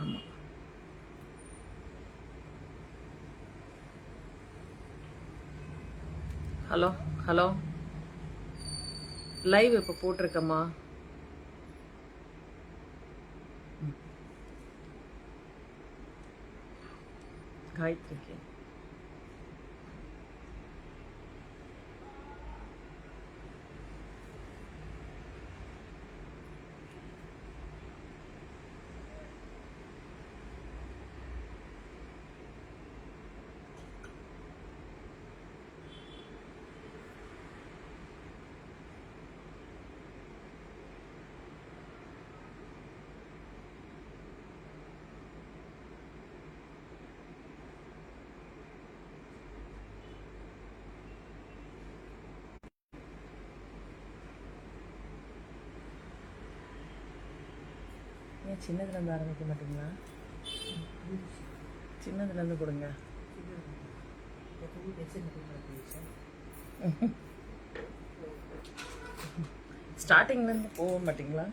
ஆமா. Hello hello, live இப்போ போட்டிருக்கம்மா. காயத்ரிக்கு ஏன் சின்னதுலேருந்து ஆரம்பிக்க மாட்டீங்களா? சின்னதுலேருந்து கொடுங்க. ஸ்டார்டிங்லேருந்து போக மாட்டீங்களா?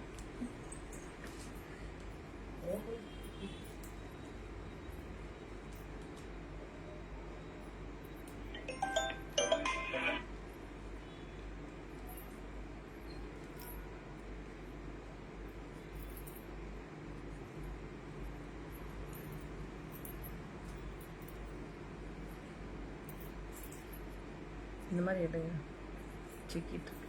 இந்த மாதிரி எடுங்க, சிக்கிட்டு இருக்கு.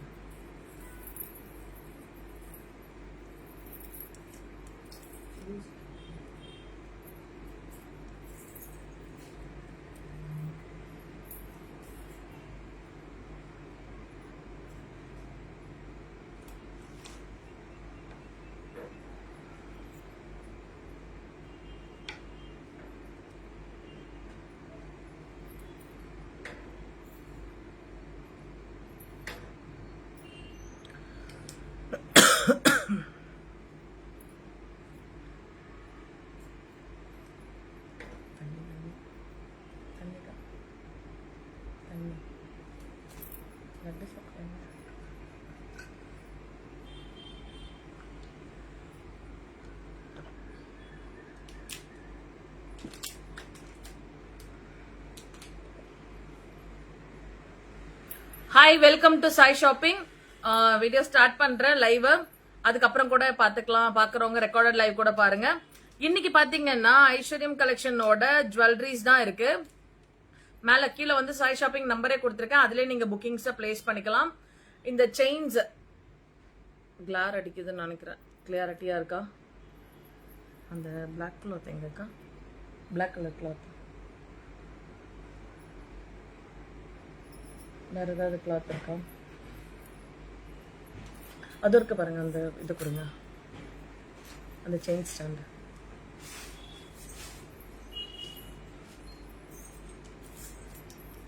Hi, welcome to Sai shopping. Video start பண்றேன் லைவ். அதுக்கப்புறம் கூட பாத்துக்கலாம், பாக்குறவங்க ரெக்கார்டட் லைவ் கூட பாருங்க. இன்னைக்கு பாத்தீங்கன்னா ஐஸ்வர்யம் கலெக்ஷனோட ஜுவல்லரிஸ் தான் இருக்கு. மேல கீழே வந்து சாய் ஷாப்பிங் நம்பரே கொடுத்துருக்கேன், அதுல நீங்க புக்கிங்ஸ் பிளேஸ் பண்ணிக்கலாம். இந்த செயின்ஸ் கிளார் அடிக்குதுன்னு நினைக்கிறேன். கிளியாரிட்டியா இருக்கா? அந்த பிளாக் கிளாத் எங்க இருக்கா? பிளாக் கலர் கிளாத் வேற ஏதாவது கிளாத் இருக்கா? அது இருக்கு பாருங்க, அந்த இது கொடுங்க, அந்த செயின் ஸ்டாண்ட்.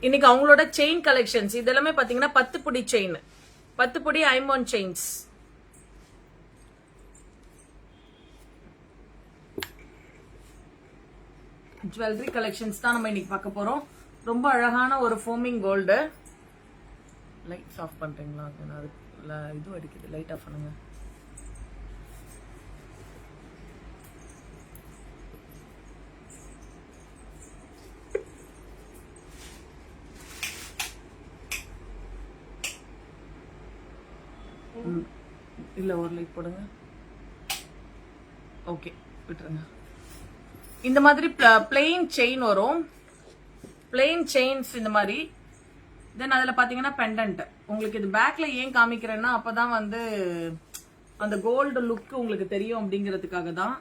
இன்னைக்கு அவங்களோட செயின் கலெக்ஷன்ஸ் இதெல்லாமே பாத்தீங்கன்னா 10 புடி செயின், 10 புடி ஐமோன் செயின்ஸ். ஜுவல்லரி கலெக்ஷன்ஸ் தான் நம்ம இன்னைக்கு பார்க்க போறோம். ரொம்ப அழகான ஒரு ஃபோமிங் கோல்டு. லைட்ஸ் ஆஃப் பண்றீங்களா? அது இது அடிக்குது, லைட் ஆஃப் பண்ணுங்க. இல்ல ஒரு லைட் போடுங்க. ஓகே, விட்டுருங்க. இந்த மாதிரி பிளெயின் செயின் வரும், பிளெயின் செயின்ஸ் இந்த மாதிரி. தென் அதுல பாத்தீங்கன்னா பெண்டன்ட். உங்களுக்கு இது பேக்ல ஏன் காமிக்கிறேன்னா அப்பதான் வந்து அந்த கோல்டு லுக் உங்களுக்கு தெரியும் அப்படிங்கிறதுக்காக தான்.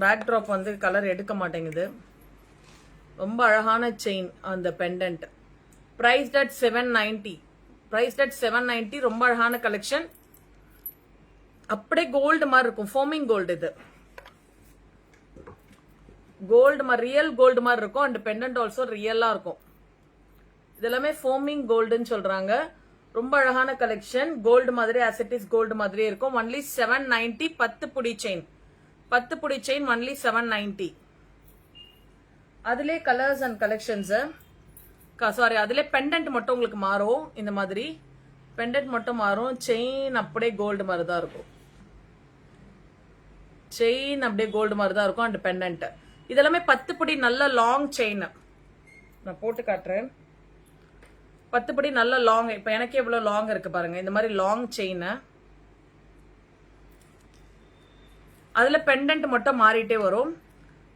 பேக் ட்ராப் வந்து கலர் எடுக்க மாட்டேங்குது. ரொம்ப அழகான செயின் அந்த pendant. Priced at 790. Priced at 790. ரொம்ப அழகான கலெக்ஷன். அப்படியே கோல்டு மாதிரி இருக்கும், ஃபோமிங் கோல்டு. இது கோல்டு மாதிரி, ரியல் கோல்டு மாதிரி இருக்கும். அண்ட் பெண்டன்ட் ஆல்சோ ரியலா இருக்கும். இதெல்லாமே ஃபோமிங் கோல்டுன்னு சொல்றாங்க. ரொம்ப அழகான கலெக்ஷன். கோல்டு மாதிரி, அசெட்டிஸ் கோல்டு மாதிரியே இருக்கும். ஒன்லி 790. 10 புடி செயின், 10 புடி செயின் ஒன்லி 790. அதுல கலர்ஸ் அண்ட் கலெக்ஷன்ஸ், சாரி, அதுல பெண்டன்ட் மட்டும் உங்களுக்கு மாறும். இந்த மாதிரி பெண்டன்ட் மட்டும் மாறும். செயின் அப்படியே கோல்டு மாதிரி தான் இருக்கும். செயின் அப்படியே கோல்டு மாதிரி தான் இருக்கும். அண்ட் பெண்டன்ட் இதெல்லாமே 10 படி நல்ல லாங் செயின். நான் போட்டு காட்டுறேன். 10 படி நல்ல லாங். இப்போ எனக்கு எவ்வளோ லாங் இருக்கு பாருங்க. இந்த மாதிரி லாங் செயின். அதில் பெண்டன்ட் மட்டும் மாறிட்டே வரும்.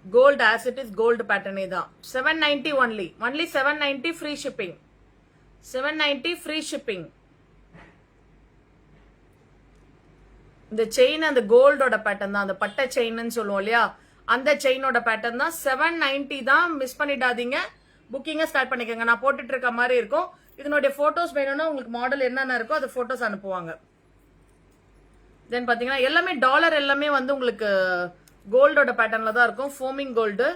Gold as it is gold பேட்டர்னே தான். 790 only 790 free shipping. 790 free shipping. இந்த செயின் அந்த கோல்டோட பேட்டர்ன் தான். அந்த பட்டை செயின்னு சொல்லுவோம் இல்லையா, அந்த செயினோட பேட்டர்ன் தான். 790 தான். மிஸ் பண்ணிடாதீங்க. புக்கிங்க ஸ்டார்ட் பண்ணிக்கோங்க. நான் போட்டுட்டு இருக்க மாதிரி இருக்கும். இதனுடைய போட்டோஸ் வேணும்னா உங்களுக்கு மாடல் என்னென்ன இருக்கோ அது போட்டோஸ் அனுப்புவாங்க. தென் பாத்தீங்கன்னா எல்லாமே டாலர் எல்லாமே வந்து உங்களுக்கு கோல்டோட பேட்டர்ன்ல தான் இருக்கும். Forming gold.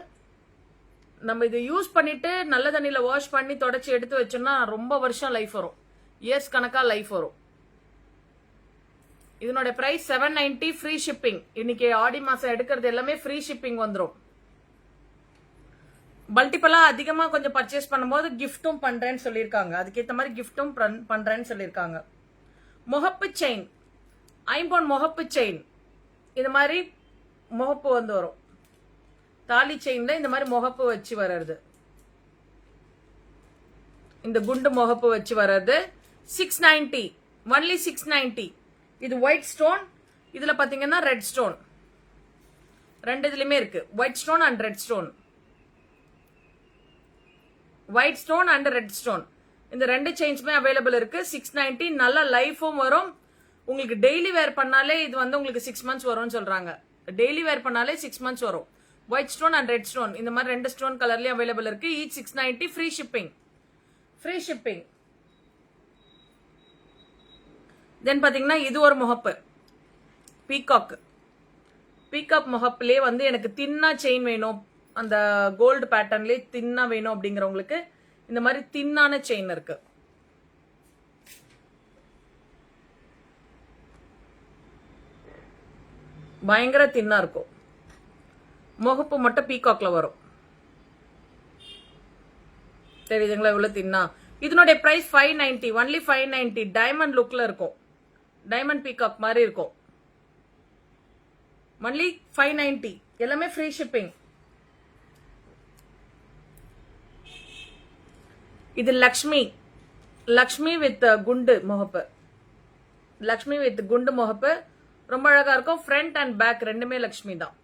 நம்ம இது யூஸ் பண்ணிட்டு நல்ல தண்ணியில வாஷ் பண்ணி தொடச்சி எடுத்து வச்சோம்னா ரொம்ப வருஷம் லைஃப் வரும். இயர்ஸ் கணக்கா லைஃப் வரும். இதனோட பிரைஸ் 790 ஃப்ரீ ஷிப்பிங். இன்னைக்கு ஆடி மாசம் எடுக்கிறது எல்லாமே ஃப்ரீ ஷிப்பிங் வந்துடும். மல்டிபிளா அதிகமா கொஞ்சம் பர்ச்சேஸ் பண்ணும்போது கிஃப்டும் பண்றேன்னு சொல்லியிருக்காங்க. அதுக்கேற்ற மாதிரி கிஃப்டும் பண்றேன்னு சொல்லியிருக்காங்க. முகப்பு செயின், ஐம்பொன் முகப்பு செயின். இது மாதிரி முகப்பு வந்து வரும். தாலி செயின்ல இந்த மாதிரி முகப்பு வச்சு வர்றது. இந்த குண்டு முகப்பு வச்சு வர்றது 690 ஒன்லி 690. இது ஒயிட் ஸ்டோன். இதுல பாத்தீங்கன்னா ரெட் ஸ்டோன். ரெண்டு இதுலயுமே இருக்கு. White stone and red stone. White stone and red stone. இந்த ரெண்டு செயின்ஸுமே அவைலபிள் இருக்கு. 690. நல்ல லைஃபும் வரும். உங்களுக்கு டெய்லி வேர் பண்ணாலே இது வந்து உங்களுக்கு 6 மந்த்ஸ் வரும்னு சொல்றாங்க. டெய்லி வேர் பண்ணாலே 6 மந்த்ஸ் வரும். White stone and red stone இந்த மாதிரி ரெண்டு ஸ்டோன் கலர்லயும் அவைலபிள் இருக்கு. Each 690 free shipping. Free shipping. Then பாத்தீங்கன்னா இது ஒரு முகப்பு பீகாக். பீகாக் முகப்புலயே வந்து எனக்கு தின்னா செயின் வேணும், அந்த கோல்டு பேட்டர்ன்லயே தின்னா வேணும் அப்படிங்கிறவங்களுக்கு இந்த மாதிரி தின்னான செயின் இருக்கு. பயங்கர தின்னா இருக்கும். முகப்பு மட்டும் பீகாக்ல வரும். தெரியுதுங்களா இவ்வளவு தின்னா? இதனுடைய பிரைஸ் 590 ஒன்லி 590. டைமண்ட் லுக்ல இருக்கும். டைமண்ட் பீகாக் மாதிரி இருக்கும். ஒன்லி 590. எல்லாமே ஃப்ரீ ஷிப்பிங். இது லக்ஷ்மி. லக்ஷ்மி வித் குண்டு முகப்பு. லக்ஷ்மி வித் குண்டு முகப்பு ரொம்ப அழகா இருக்கும். ஃப்ரண்ட் அண்ட் பேக் ரெண்டுமே லக்ஷ்மி தான்.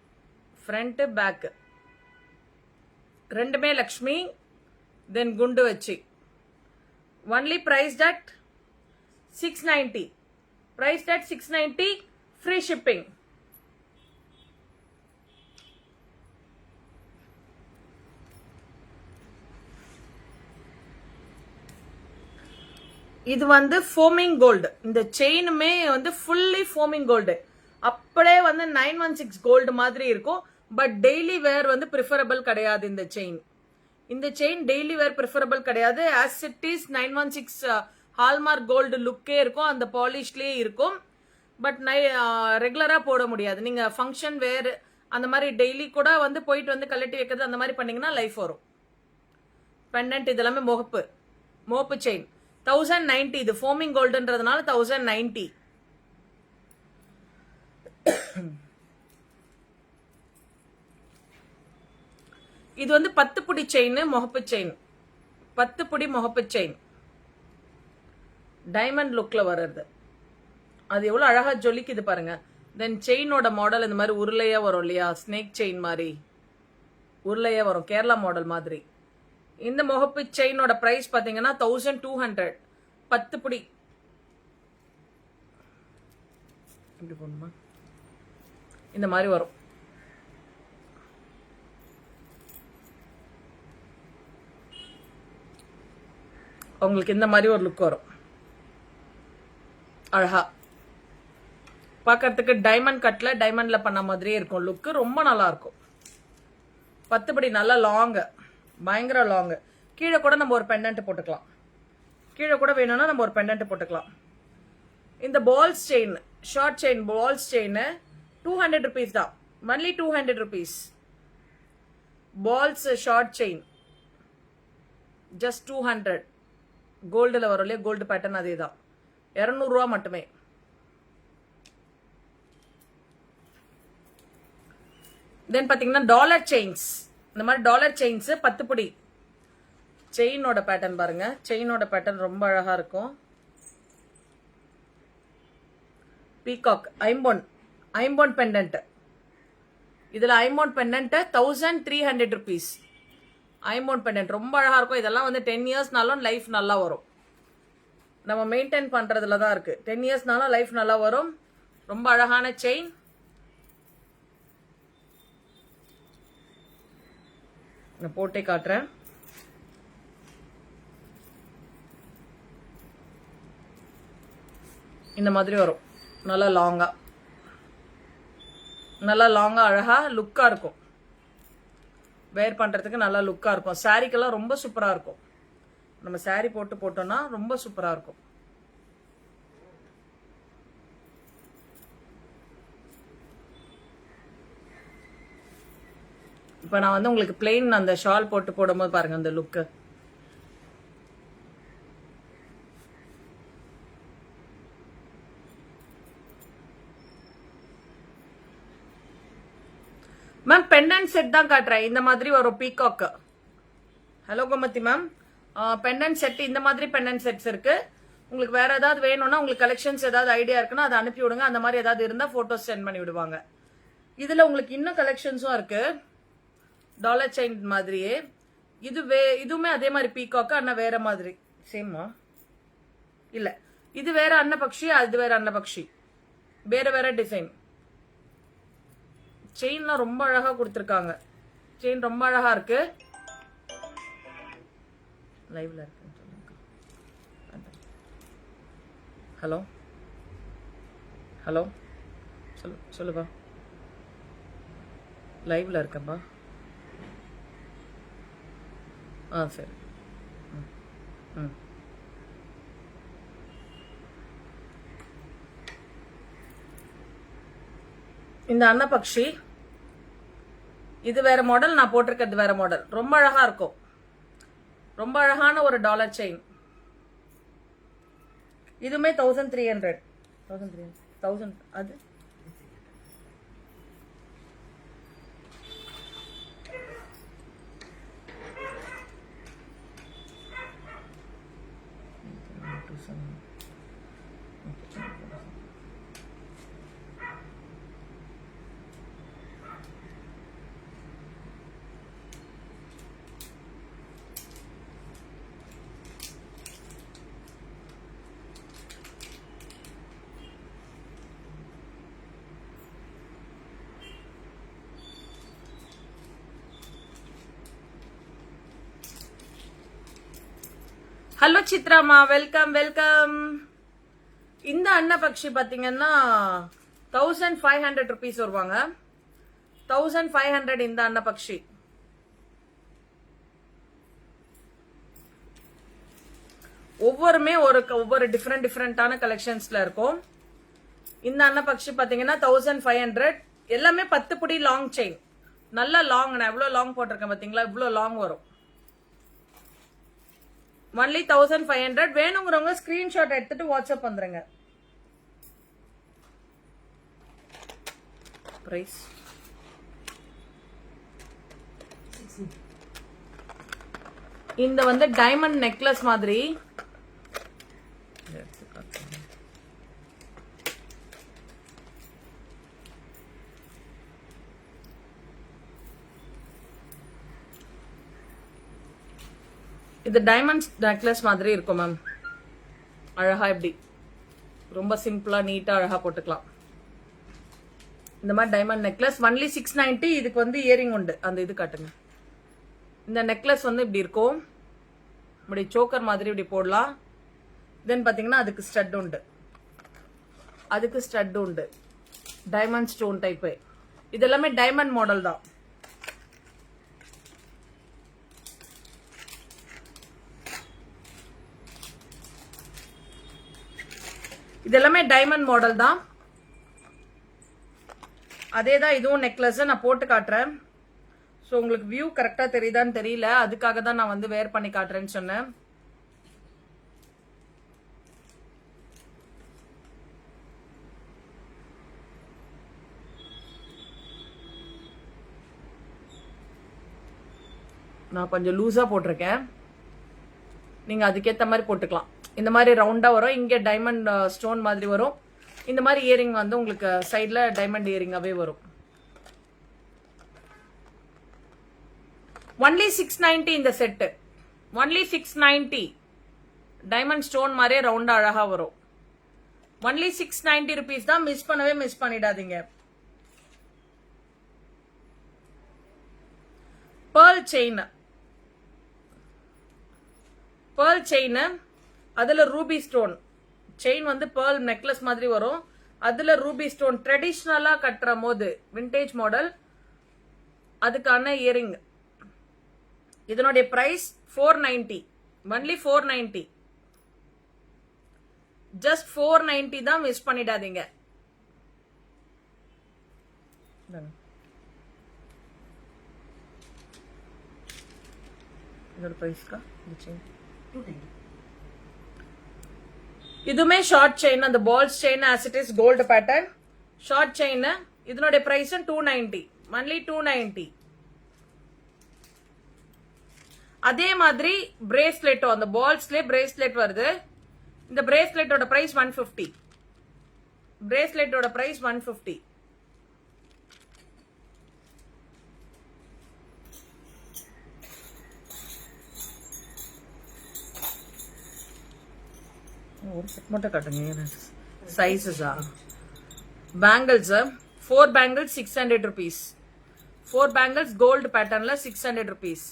ஃப்ரண்ட் பேக் ரெண்டுமே லக்ஷ்மி. தென் குண்டு வச்சு only price at 690. Price at 690 free shipping. இது வந்து ஃபோமிங் கோல்டு. இந்த செயினுமே வந்து ஃபுல்லி ஃபோமிங் கோல்டு. அப்படியே வந்து 916 கோல்டு மாதிரி இருக்கும். பட் டெய்லி வேர் வந்து ப்ரிஃபரபிள் கிடையாது. இந்த செயின் டெய்லி வேர் ப்ரிஃபரபிள் கிடையாது. As it is 916 hallmark gold லுக்கே இருக்கும். அந்த பாலிஷ்லயே இருக்கும். பட் ரெகுலரா போட முடியாது. நீங்க ஃபங்க்ஷன் வேர் அந்த மாதிரி டெய்லி கூட வந்து போயிட்டு வந்து கழட்டி வைக்கிறது அந்த மாதிரி பண்ணீங்கன்னா லைஃப் வரும். பெண்டன்ட் இதெல்லாமே முகப்பு செயின் 1090. இது ஃபோமிங் கோல்டுன்றதுனால 1090. இது வந்து 10 புடி செயின் முகப்பு செயின். 10 புடி முகப்பு செயின் டைமண்ட் லுக்ல வர்றது. அது எவ்வளவு அழகா ஜொலிக்குது பாருங்க. தென் செயினோட மாடல் இந்த மாதிரி உருளையா வரும் இல்லையா, ஸ்னேக் செயின் மாதிரி உருளையா வரும், கேரளா மாடல் மாதிரி. இந்த முகப்பு செயினோட பிரைஸ் பாத்தீங்கன்னா 1200. 10 புடி. இப்படி போடணுமா? இந்த மாதிரி வரும். உங்களுக்கு இந்த மாதிரி ஒரு லுக் வரும். அழகா பார்க்கறதுக்கு டைமண்ட் கட்ல டைமண்ட்ல பண்ண மாதிரியே இருக்கும். லுக்கு ரொம்ப நல்லா இருக்கும். 10 படி நல்லா லாங், பயங்கர லாங். கீழே கூட நம்ம ஒரு பெண்டன்ட் போட்டுக்கலாம். கீழே கூட வேணும்னா நம்ம ஒரு பெண்டன்ட் போட்டுக்கலாம். இந்த balls chain, short chain balls chain 200 rupees தான். Only 200 rupees. Balls short chain just 200. கோல்டுல வரும் இல்லையா, கோல்டு பேட்டர்ன் அதே தான். 200 ரூபா மட்டுமே. தென் பாத்தீங்கன்னா டாலர் செயின்ஸ், இந்த மாதிரி டாலர் செயின்ஸ் 10 புடி. செயினோட பேட்டர்ன் பாருங்க, செயினோட பேட்டர்ன் ரொம்ப அழகா இருக்கும். பீகாக் ஐம்பொன் பெண்டன்ட். இதுல ஐம்பொன் பெண்டன்ட் 1300 rupees. ஐம்பொன் பெண்டன்ட் ரொம்ப அழகா இருக்கும். இதெல்லாம் வந்து 10 இயர்ஸ்னாலும் லைஃப் நல்லா வரும். நம்ம மெயின்டைன் பண்றதுல தான் இருக்கு. 10 இயர்ஸ்னாலும் லைஃப் நல்லா வரும். ரொம்ப அழகான செயின். நான் போட்டே காட்டுறேன். இந்த மாதிரி வரும். நல்லா லாங்கா அழகா லுக்கா இருக்கும். வேர் பண்றதுக்கு நல்லா லுக்கா இருக்கும். சாரிக்கெல்லாம் ரொம்ப சூப்பரா இருக்கும். நம்ம சாரி போட்டோம்னா ரொம்ப சூப்பரா இருக்கும். இப்ப நான் வந்து உங்களுக்கு பிளெயின் அந்த ஷால் போட்டு போடும்போது பாருங்க அந்த லுக்கு. மேம் பெண்டன்ட் செட் தான் காட்டுறேன். இந்த மாதிரி ஒரு peacock. Hello Gomathi ma'am, pendant set இந்த மாதிரி பெண்டன்ட் செட்ஸ் இருக்கு. உங்களுக்கு வேற ஏதாவது வேணும்னா, உங்களுக்கு கலெக்ஷன்ஸ் ஏதாவது ஐடியா இருக்குன்னா அதை அனுப்பி விடுங்க. அந்த மாதிரி ஏதாவது இருந்தா போட்டோஸ் சென்ட் பண்ணி விடுவாங்க. இதுல உங்களுக்கு இன்னும் கலெக்ஷன்ஸும் இருக்கு. டாலர் செயின் மாதிரியே இதுவுமே அதே மாதிரி பீகாக், ஆனா வேற மாதிரி. சேமா இல்ல, இது வேற அன்னபக்ஷி, அது வேற அன்னபக்ஷி, வேற டிசைன். செயின்லாம் ரொம்ப அழகா கொடுத்துருக்காங்க. செயின் ரொம்ப அழகா இருக்கு. லைவ்ல இருக்கு சொல்லுங்க. ஹலோ சொல்லுப்பா. லைவ்ல இருக்கப்பா. சரி. இந்த அன்னபக்ஷி இது வேற மாடல், நான் போட்டிருக்கிறது வேற மாடல். ரொம்ப அழகா இருக்கும். ரொம்ப அழகான ஒரு டாலர் செயின். இதுமே 1300 அது ஹலோ சித்ராமா, வெல்கம். இந்த அன்னபக்ஷி பாத்தீங்கன்னா 1500 rupees வருவாங்க. 1500 இந்த அன்னபக்ஷி. ஒவ்வொரு டிஃப்ரெண்டான கலெக்ஷன்ஸ்ல இருக்கும். இந்த அன்னபக்ஷி பாத்தீங்கன்னா 1500. எல்லாமே 10 புடி லாங் செயின். நல்லா லாங். நான் எவ்வளவு லாங் போட்டிருக்கேன் பாத்தீங்களா, இவ்வளவு லாங் வரும். ஒன்லி 1500. வேணுங்கிறவங்க ஸ்கிரீன்ஷாட் எடுத்துட்டு வாட்ஸ்அப் வந்துருங்க. பிரைஸ் இந்த வந்து டைமண்ட் நெக்லஸ் மாதிரி. இது டைமண்ட் நெக்லஸ் மாதிரி இருக்கும் மேம். அழகா இப்படி ரொம்ப சிம்பிளா நீட்டா அழகா போட்டுக்கலாம். இந்த மாதிரி டைமண்ட் நெக்லஸ் ஒன்லி 690. இதுக்கு வந்து இயரிங் உண்டு. அந்த இது காட்டுங்க. இந்த நெக்லஸ் வந்து இப்படி இருக்கும். இப்படி சோக்கர் மாதிரி இப்படி போடலாம். தென் பாத்தீங்கன்னா அதுக்கு ஸ்டட் உண்டு. Diamond stone type. இது எல்லாமே டைமண்ட் மாடல் தான். இது எல்லாமே டைமண்ட் மாடல் தான். அதேதான் இதுவும் நெக்லஸ். நான் போட்டு காட்டுறேன். ஸோ உங்களுக்கு வியூ கரெக்டா தெரியுதான்னு தெரியல, அதுக்காக தான் நான் வந்து வேர் பண்ணி காட்டுறேன்னு சொன்னேன். நான் கொஞ்சம் லூஸா போட்டிருக்கேன், நீங்க அதுக்கேற்ற மாதிரி போட்டுக்கலாம். இந்த மாதிரி ரவுண்டா வரும், இங்க டைமண்ட் ஸ்டோன் மாதிரி வரும். இந்த மாதிரி இயரிங் வந்து உங்களுக்கு சைட்ல டைமண்ட் இயரிங்காவே வரும். ஒன்லி 690 இந்த செட்டு, ஒன்லி 690. டைமண்ட் ஸ்டோன் மாதிரியே ரவுண்டா அழகா வரும். ஒன்லி 690 rupees தான். மிஸ் பண்ணிடாதீங்க. pearl செயின், அதுல ரூபி ஸ்டோன் செயின் வந்து pearl நெக்லஸ் மாதிரி வரும். அதுல ரூபி ஸ்டோன் ட்ரெடிஷ்னலா கட்டுற போது விண்டேஜ் மாடல், அதுக்கான இயரிங். இதனுடைய பிரைஸ் 490, ஒன்லி 490, ஜஸ்ட் 490 தான். மிஸ் பண்ணிடாதீங்க. இதோட பிரைஸ்க்கா இதுமே ஷார்ட் செயின், அந்த balls chain as it is gold pattern short chain. இதனுடைய பிரைஸ் 290, ஒன்லி 290. அதே மாதிரி பிரேஸ்லெட்டும், அந்த பால்ஸ்லயே பிரேஸ்லெட் வருது. இந்த பிரேஸ்லெட்டோட பிரைஸ் 150, பிரேஸ்லெட்டோட பிரைஸ் 150. ஒரு செட் மட்டும் காட்டுங்க. சைஸஸா bangles 4 bangles 600 rupees. 4 bangles gold பேட்டர்ன்ல 600 rupees.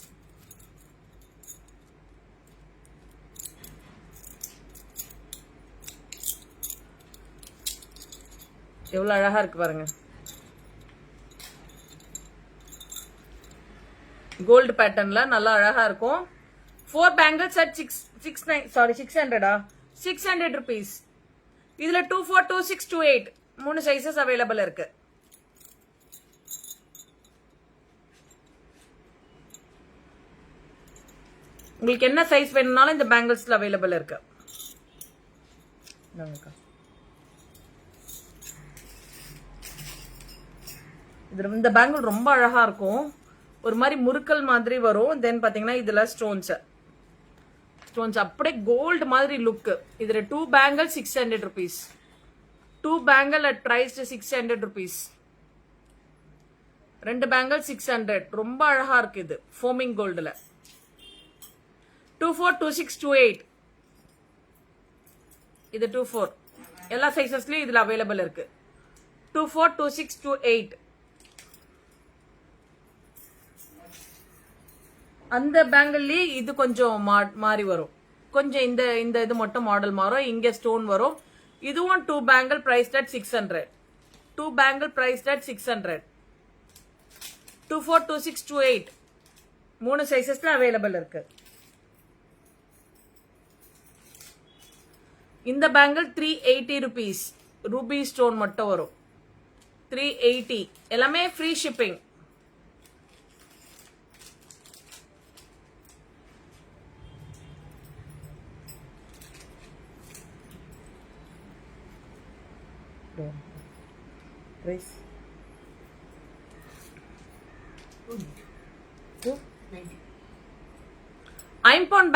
எவ்வளவு அழகா இருக்கு பாருங்க. கோல்டு பேட்டர்ன்ல நல்லா அழகா இருக்கும். 4 பேங்கிள்ஸ் at 600 rupees. இதுல 24, 26, 28 மூணு சைசஸ் அவைலபிள் இருக்கு. உங்களுக்கு என்ன சைஸ் வேணும்னாலும் இந்த பேங்கிள்ஸ்ல அவைலபிள் இருக்கு. இந்த பேங்கிள் ரொம்ப அழகா இருக்கும். ஒரு மாதிரி முறுக்கல் மாதிரி வரும். தென் பாத்தீங்கன்னா இதுல ஸ்டோன்ஸ் அப்படியே கோல்டு மாதிரி லுக். இதுல 2 bangle 600 rupees. 2 bangle at priced 600 rupees. 2 bangle 600. ரொம்ப அழகா இருக்கு. இது ஃபோமிங் கோல்டுல 24, 26, 28. இது 24. எல்லா சைசஸ்லயும் இதுல அவைலபிள் இருக்கு. 24, 26, 28. அந்த பேங்கிள்லயே இது கொஞ்சம் மாறி வரும். கொஞ்சம் இந்த இது மட்டும் மாடல் மாறும். இங்க ஸ்டோன் வரும். இதுவும் 2 bangle priced at 600. 2 bangle priced at 600. 24, 26, 28 மூணு சைசஸ்ல அவைலபிள் இருக்கு. இந்த பேங்கிள் 380 rupees. ரூபி ஸ்டோன் மட்டும் வரும். 380. எல்லாமே ஃப்ரீ ஷிப்பிங். Price 290. ஐம்பொன்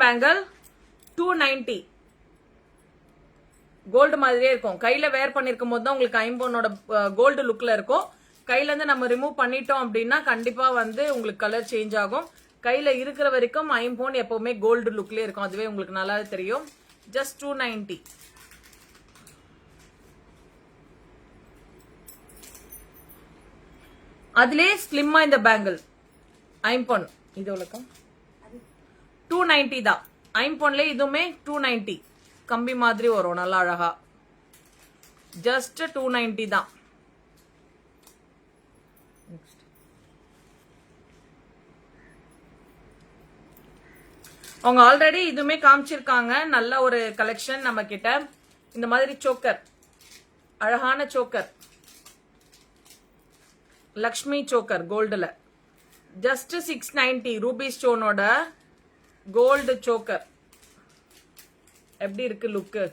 பேங்கிள் 290. கோல்டு மாதிரியே இருக்கும். கையில வேர் பண்ணிருக்கும் போது தான் உங்களுக்கு ஐம்பொன்னோட கோல்டு லுக்ல இருக்கும். கையில இருந்து நம்ம ரிமூவ் பண்ணிட்டோம் அப்படின்னா கண்டிப்பா வந்து உங்களுக்கு கலர் சேஞ்ச் ஆகும். கையில இருக்கிற வரைக்கும் ஐம்பொன் எப்பவுமே கோல்டு லுக்லயே இருக்கும். அதுவே உங்களுக்கு நல்லா தெரியும். ஜஸ்ட் 290. அதுலயே ஸ்லிம்மா இந்த பேங்கிள் ஐம்பொன் இது எவ்வளவு 290 தான். ஐம்பொன்ல இதுவுமே 290. கம்பி மாதிரி வரும் நல்லா அழகா. ஜஸ்ட் 290 தான். அவங்க ஆல்ரெடி இதுவுமே காமிச்சிருக்காங்க. நல்ல ஒரு கலெக்ஷன் நம்ம கிட்ட. இந்த மாதிரி சோக்கர், அழகான சோக்கர், லக்ஷ்மி சோக்கர் கோல்டுல ஜஸ்ட் 690. ரூபி ஸ்டோனோட கோல்டு சோக்கர் எப்படி இருக்கு லுக்கு,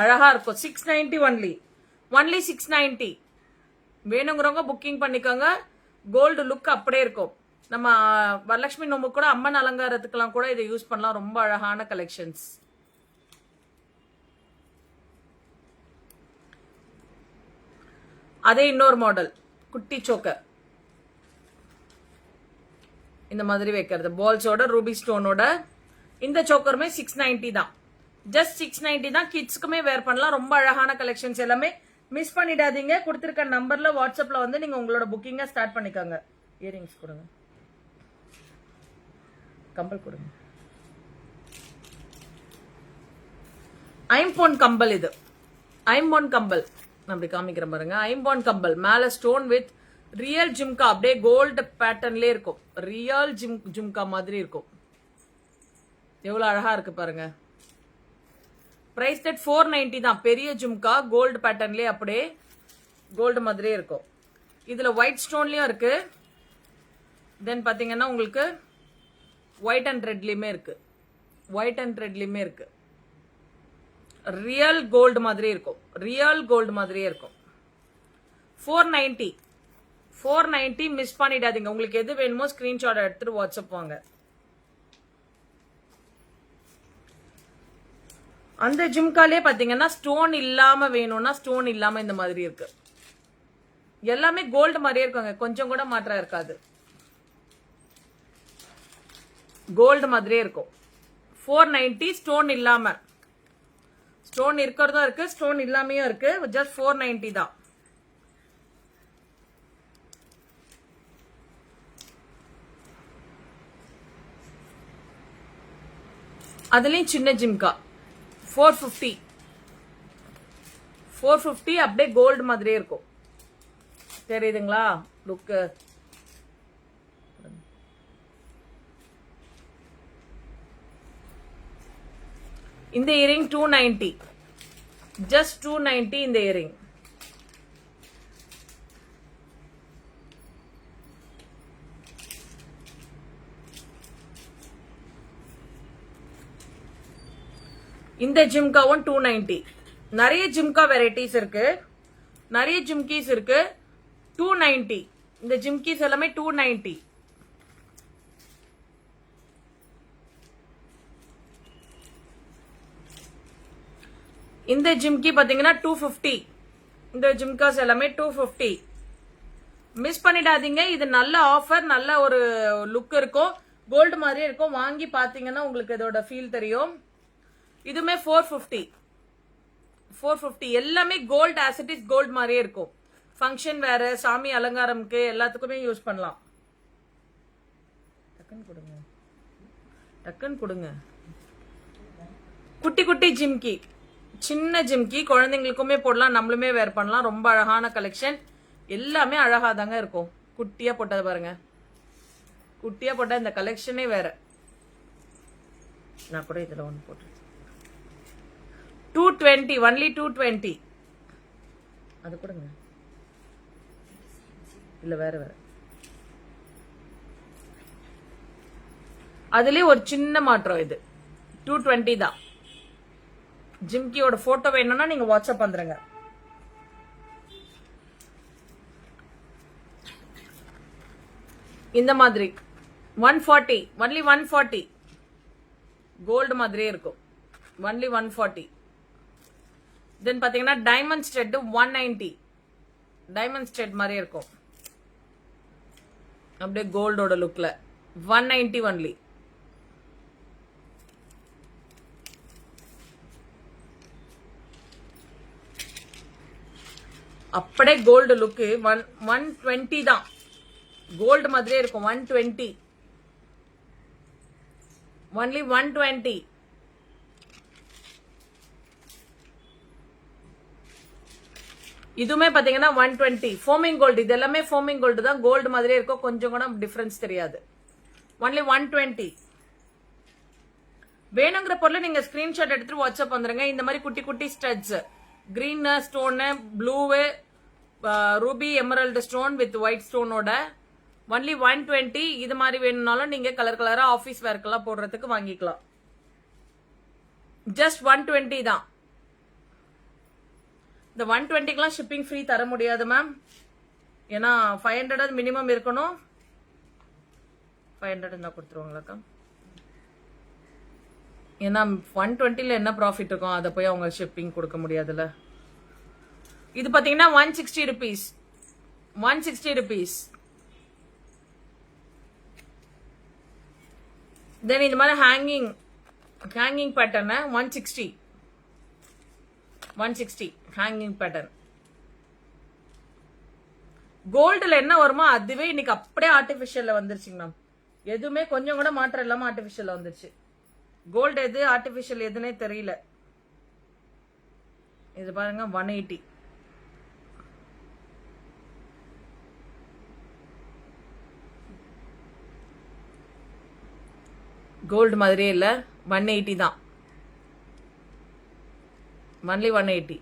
அழகா இருக்கும். 690 ஒன்லி 690. வேணுங்கிறவங்க புக்கிங் பண்ணிக்கோங்க. கோல்டு லுக் அப்படியே இருக்கும். நம்ம வரலட்சுமி நோம்பு கூட அம்மன் அலங்காரத்துக்கெல்லாம் கூட இதை யூஸ் பண்ணலாம். ரொம்ப அழகான கலெக்ஷன்ஸ். அதே இன்னொரு மாடல் குட்டி சோக்கர் இந்த மாதிரி வைக்கிறது பால்ஸோட ரூபி ஸ்டோனோட. இந்த சோக்கருமே 690 தான். ஜஸ்ட் 690 தான். கிட்ஸ்க்குமே வேர் பண்ணலாம். ரொம்ப அழகான கலெக்ஷன்ஸ் எல்லாமே. மிஸ் பண்ணிடாதீங்க. கொடுத்திருக்க நம்பர்ல வாட்ஸ்அப்ல வந்து நீங்க உங்களோட புக்கிங்க ஸ்டார்ட் பண்ணிக்கோங்க. இயரிங்ஸ் கொடுங்க, கம்பல் கொடுங்க. ஐம்பொன் கம்பல். இது ஐம்பொன் கம்பல். நான் அப்படி காமிக்கிறேன் பாருங்க. ஐம்பொன் கம்பல் மேல ஸ்டோன் வித் ரியல் ஜிம்கா. அப்படியே கோல்டு பேட்டர்ன்ல இருக்கும். ரியல் ஜிம்கா மாதிரி இருக்கும். எவ்வளவு அழகா இருக்கு பாருங்க. பிரைஸ் தட் 490 தான். பெரிய ஜும்கா கோல்டு பேட்டர்ன்லயே அப்படியே கோல்டு மாதிரியே இருக்கும். இதுல ஒயிட் ஸ்டோன்லயும் இருக்கு. தென் பாத்தீங்கன்னா உங்களுக்கு ஒயிட் அண்ட் ரெட்லயுமே இருக்கு. ஒயிட் அண்ட் ரெட்லயுமே இருக்கு. ரியல் கோல்டு மாதிரி இருக்கும். ரியல் கோல்டு மாதிரியே இருக்கும். 490. 490 மிஸ் பண்ணிடாதீங்க. உங்களுக்கு எது வேணுமோ ஸ்கிரீன்ஷாட் எடுத்துட்டு வாட்ஸ்அப் வாங்க. அந்த ஜிம்காலே பாத்தீங்கன்னா ஸ்டோன் இல்லாம வேணும்னா ஸ்டோன் இல்லாம இந்த மாதிரி இருக்கு. எல்லாமே கோல்டு மாதிரியே இருக்காங்க. கொஞ்சம் கூட மாற்றம் இருக்காது. கோல்டு மாதிரியே இருக்கும். 490 ஸ்டோன் இல்லாம. ஸ்டோன் இருக்கிறதும் இருக்கு, ஸ்டோன் இல்லாமையும் இருக்கு. ஜஸ்ட் 490 தான். அதுலயும் சின்ன ஜிம்கா 450. 450 அப்படியே கோல்டு மாதிரியே இருக்கும். தெரியுதுங்களா லுக்கு? இந்த இயரிங் 290. ஜஸ்ட் 290 இந்த இயரிங். இந்த ஜிம்காவும் 290. நிறைய ஜிம்கா வெரைட்டிஸ் இருக்கு. நிறைய ஜிம்கீஸ் இருக்கு. 290. இந்த ஜிம்கீஸ் எல்லாமே 290. இந்த ஜிம்கி பாத்தீங்கன்னா 250. இந்த ஜிம்காஸ் எல்லாமே 250. மிஸ் பண்ணிடாதீங்க. இது நல்ல ஆஃபர். நல்ல ஒரு லுக் இருக்கும். கோல்டு மாதிரியே இருக்கும். வாங்கி பாத்தீங்கன்னா உங்களுக்கு இதோட ஃபீல் தெரியும். இதுமே 450. 450 எல்லாமே கோல்டு. ஆசிட்டிஸ் கோல்டு மாதிரியே இருக்கும். ஃபங்க்ஷன் வேற, சாமி அலங்காரம்க்கு எல்லாத்துக்குமே யூஸ் பண்ணலாம். டக்குன்னு கொடுங்க, டக்குன்னு கொடுங்க. குட்டி குட்டி ஜிம்கி, சின்ன ஜிம்கி குழந்தைங்களுக்குமே போடலாம், நம்மளுமே வேர் பண்ணலாம். ரொம்ப அழகான கலெக்ஷன். எல்லாமே அழகா தாங்க இருக்கும். குட்டியா போட்டது பாருங்க. குட்டியா போட்ட இந்த கலெக்ஷனே வேற. நான் கூட இதுல ஒன்று போட்டு 220. ஒன்லி 220. அது கொடுங்க. இல்ல வேற வேற. அதுலயே ஒரு சின்ன மாற்றம். இது 220 தான். ஜிம்கியோட போட்டோ வேணும்னா நீங்க வாட்ஸ்அப் வந்துருங்க. இந்த மாதிரி 140. ஒன்லி 140. கோல்டு மாதிரியே இருக்கும். ஒன்லி 140. தென் பாத்தீங்கன்னா டைமண்ட் ஸ்டெட் 190. டைமண்ட் ஸ்டெட் மாதிரி இருக்கும். அப்படியே கோல்டோட லுக்ல 190 ஒன்லி. அப்படியே கோல்டு லுக்கு 120 தான். கோல்டு மாதிரியே இருக்கும். 120. ஒன்லி 120. இதுமே பாத்தீங்கன்னா 120. Forming gold. இது எல்லாமே ஃபோமிங் கோல்டு தான். கோல்டு மாதிரியே இருக்கும். கொஞ்சம் கூட டிஃபரன்ஸ் தெரியாது. ஒன்லி 120. வேணுங்கிற பொருளை நீங்க ஸ்கிரீன்ஷாட் எடுத்துட்டு வாட்ஸ்அப் வந்துருங்க. இந்த மாதிரி குட்டி குட்டி studs, green stone, blue, ruby, emerald stone with white ஸ்டோனோட ஒன்லி 120. இது மாதிரி வேணும்னாலும் நீங்க கலர் கலரா ஆபீஸ் வேர்க்கெல்லாம் போடுறதுக்கு வாங்கிக்கலாம். ஜஸ்ட் 120 தான். இந்த 120க்குலாம் ஷிப்பிங் ஃப்ரீ தர முடியாது மேம். ஏன்னா 500 மினிமம் இருக்கணும். 500 தான் கொடுத்துருவாங்களாக்கா? ஏன்னா 120ல என்ன ப்ராஃபிட் இருக்கும், அதை போய் அவங்க ஷிப்பிங் கொடுக்க முடியாதுல்ல. இது பாத்தீங்கன்னா 160 rupees. 160 rupees. தென் இந்த மாதிரி ஹேங்கிங் பேட்டர்ன் 160 ஹேங்கிங் பேட்டர்ன். கோல்டுல என்ன வருமோ அதுவே இன்னைக்கு அப்படியே ஆர்டிபிஷியல்ல வந்துருச்சுங்க மேம். எதுவுமே கொஞ்சம் கூட மாற்றம் இல்லாம ஆர்டிபிஷியல்ல வந்துருச்சு. கோல்டு எது ஆர்டிபிஷியல் எதுனே தெரியல. இது பாருங்க 180. கோல்டு மாதிரியே இல்ல, 180 தான். ஒன்லி 180.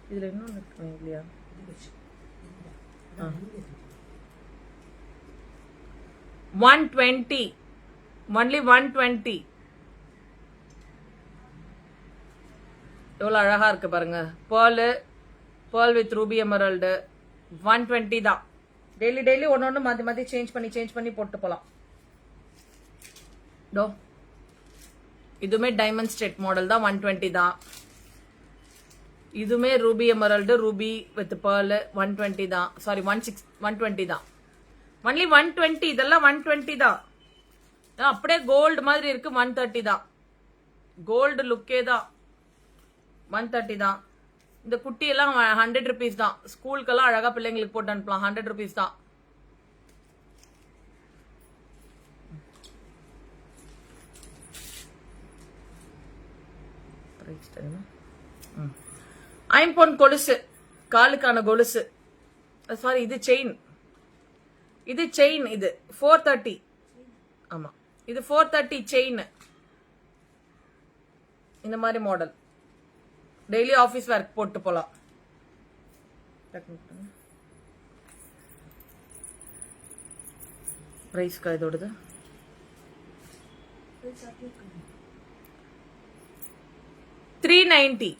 இதுல இன்னொன்னு இருக்கு இல்லையா? $120. ஒன்லி 120. எவ்வளவு அழகா இருக்கு பாருங்க. Pearl with Ruby emerald. 120 தான். டெய்லி ஒன்னொன்னு மாத்தி சேஞ்ச் பண்ணி போட்டு போலாம். இதுமே டைமண்ட் ஸ்டெட் மாடல் தான், 120 தான். இதுமே Ruby emerald Ruby with pearl 120 தான். சாரி 120 தான். ஒன்லி 120. இதெல்லாம் 120 தான். அப்படியே கோல்டு மாதிரி இருக்கு, 130 தான். கோல்டு லுக்கே தான், 130 தான். இந்த குட்டி எல்லாம் 100 rupees தான். ஸ்கூலுக்கெல்லாம் அழகா பிள்ளைங்களுக்கு போட்டு அனுப்பலாம். 100 rupees தான். ஐம்பொன் கொலுசு, காலுக்கான கொலுசு. சாரி, இது செயின். இது 430. ஆமா, இது 430 செயின். இந்த மாதிரி மாடல் டெய்லி ஆபீஸ் ஒர்க் போட்டு போலாம். பிரைஸ்க்கா இதோடது 390.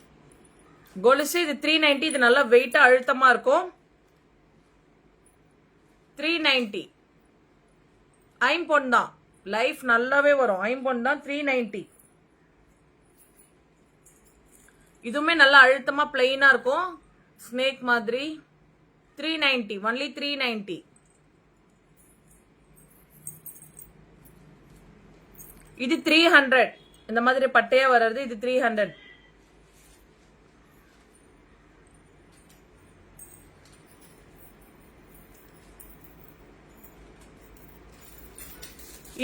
கொலுசு இது 390. இது நல்லா வெயிட்டா அழுத்தமா இருக்கும். 390. ஐம்பொன் தான். லைஃப் நல்லாவே வரும். ஐம்பொன் தான். 390. இதுவுமே நல்லா அழுத்தமா பிளெயினா இருக்கும், ஸ்னேக் மாதிரி. 390. ஒன்லி 390. இது 300. இந்த மாதிரி பட்டையா வர்றது இது 300.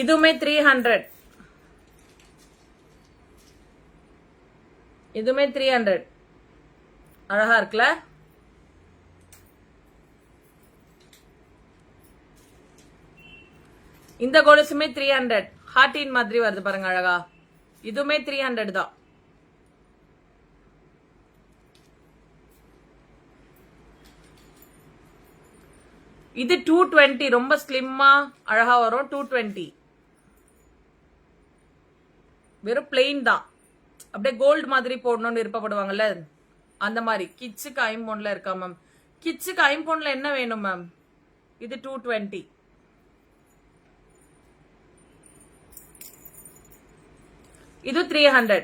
இதுவுமே 300. இதுமே 300. அழகா இருக்குல்ல? இந்த கொலுசுமே 300. ஹார்டின் மாதிரி வருது பாருங்க, அழகா. இதுமே 300 தான். இது 220. ரொம்ப ஸ்லிம்மா அழகா வரும். 220. வெறும் பிளெயின் தான். அப்படியே கோல்டு மாதிரி போடணும்னு விருப்பப்படுவாங்கல்ல, அந்த மாதிரி. கிட்ஸுக்கு ஐம்பொன்ல இருக்கா மேம்? கிட்ஸுக்கு ஐம்பொன்ல என்ன வேணும் மேம்? இது 220. இது 300.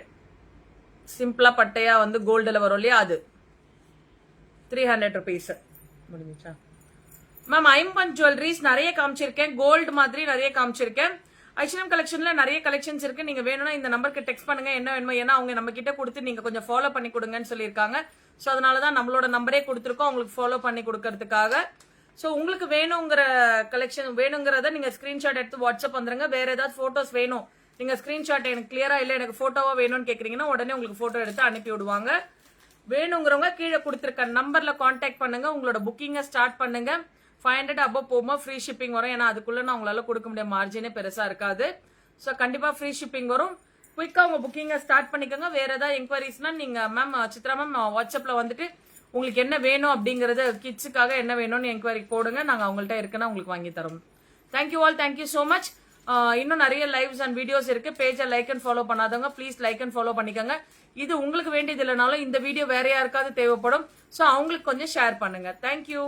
சிம்பிளா பட்டையா வந்து கோல்டுல வரும் இல்லையா, அது 300 rupees. முடிஞ்சிச்சா மேம்? ஐம்பொன் ஜுவல்லரிஸ் நிறைய காமிச்சிருக்கேன். கோல்டு மாதிரி நிறைய காமிச்சிருக்கேன். ஐஷனம் கலெக்ஷன்ல நிறைய கலெக்ஷன்ஸ் இருக்கு. நீங்க வேணும்னா இந்த நம்பருக்கு டெக்ஸ்ட் பண்ணுங்க என்ன வேணுமோ. ஏன்னா அவங்க நம்ம கிட்ட கொடுத்து நீங்க கொஞ்சம் ஃபாலோ பண்ணி கொடுங்கன்னு சொல்லியிருக்காங்க. ஸோ அதனாலதான் நம்மளோட நம்பரே கொடுத்துருக்கோம் உங்களுக்கு ஃபாலோ பண்ணி கொடுக்கறதுக்காக. ஸோ உங்களுக்கு வேணுங்கிற கலெக்ஷன் வேணுங்கிறத நீங்க ஸ்கிரீன்ஷாட் எடுத்து வாட்ஸ்அப் வந்துருங்க. வேற ஏதாவது போட்டோஸ் வேணும், நீங்க ஸ்கிரீன்ஷாட் எனக்கு கிளியரா இல்ல எனக்கு போட்டோவா வேணும்னு கேக்குறீங்கன்னா உடனே உங்களுக்கு போட்டோ எடுத்து அனுப்பி விடுவாங்க. வேணுங்கிறவங்க கீழே கொடுத்துருக்க நம்பர்ல கான்டாக்ட் பண்ணுங்க. உங்களோட புக்கிங்கை ஸ்டார்ட் பண்ணுங்க. 500 above போகும்போது ஃப்ரீ ஷிப்பிங் வரும். ஏன்னா அதுக்குள்ள நான் உங்களால கொடுக்க முடிய மார்ஜினே பெருசா இருக்காது. ஸோ கண்டிப்பா ஃப்ரீ ஷிப்பிங் வரும். குயிக்கா உங்க புக்கிங்கை ஸ்டார்ட் பண்ணிக்கோங்க. வேற ஏதாவது என்கொயரிஸ்னா நீங்க மேம் சித்ரா மேம் வாட்ஸ்அப்ல வந்துட்டு உங்களுக்கு என்ன வேணும் அப்படிங்கறத, கிட்ஸுக்காக என்ன வேணும்னு என்கொயரி போடுங்க. நாங்க அவங்கள்ட்ட இருக்குன்னா உங்களுக்கு வாங்கி தரோம். Thank you all. Thank you so much. இன்னும் நிறைய லைவ்ஸ் அண்ட் வீடியோஸ் இருக்கு. பேஜை லைக் அண்ட் ஃபாலோ பண்ணாதவங்க ப்ளீஸ் லைக் அண்ட் ஃபாலோ பண்ணிக்கோங்க. இது உங்களுக்கு வேண்டியது இல்லைனாலும் இந்த வீடியோ வேற யாருக்காவது தேவைப்படும். ஸோ அவங்களுக்கு கொஞ்சம் ஷேர் பண்ணுங்க. தேங்க்யூ.